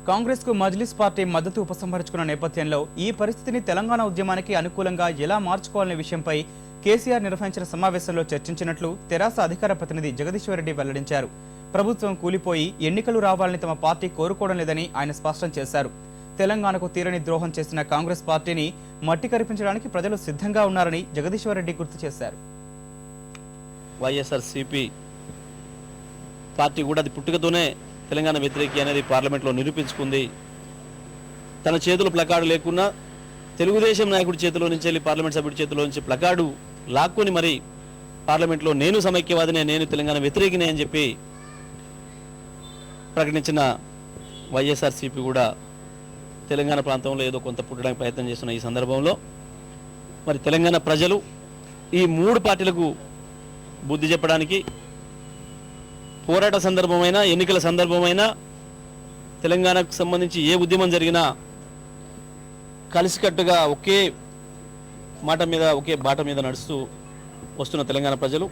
కాంగ్రెస్ కు మజ్లిస్ పార్టీ మద్దతు ఉపసంహరించుకున్న నేపథ్యంలో ఈ పరిస్థితిని తెలంగాణ ఉద్యమానికి అనుకూలంగా ఎలా మార్చుకోవాలనే విషయంపై కేసీఆర్ నిర్వహించిన సమావేశంలో చర్చించినట్లు తెరాస అధికార ప్రతినిధి జగదీశ్వరరెడ్డి వెల్లడించారు. ప్రభుత్వం కూలిపోయి ఎన్నికలు రావాలని తమ పార్టీ కోరుకోవడం లేదని ఆయన స్పష్టం చేశారు. తెలంగాణకు తీరని ద్రోహం చేసిన కాంగ్రెస్ పార్టీని మట్టి కరిపించడానికి ప్రజలు సిద్ధంగా ఉన్నారని జగదీశ్వరరెడ్డి గుర్తు చేశారు. వైఎస్ఆర్సీపీ పార్టీ కూడా అది పుట్టుకతోనే తెలంగాణ వ్యతిరేకి అనేది పార్లమెంట్లో నిరూపించుకుంది. తన చేతులు ప్లకార్డు లేకున్నా తెలుగుదేశం నాయకుడి చేతిలో నుంచి వెళ్ళి పార్లమెంట్ సభ్యుడి చేతిలో నుంచి ప్లకార్డు లాక్కొని మరి పార్లమెంట్లో నేను సమైక్యవాదినే, నేను తెలంగాణ వ్యతిరేకినే అని చెప్పి ప్రకటించిన వైఎస్ఆర్సీపీ కూడా తెలంగాణ ప్రాంతంలో ఏదో కొంత పుట్టడానికి ప్రయత్నం చేస్తున్న ఈ సందర్భంలో మరి తెలంగాణ ప్రజలు ఈ మూడు పార్టీలకు బుద్ధి చెప్పడానికి పోరాట సందర్భమైనా ఎన్నికల సందర్భమైనా తెలంగాణకు సంబంధించి ఏ ఉద్యమం జరిగినా కలిసికట్టుగా ఒకే మాట మీద ఒకే బాట మీద నడుస్తూ వస్తున్న తెలంగాణ ప్రజలు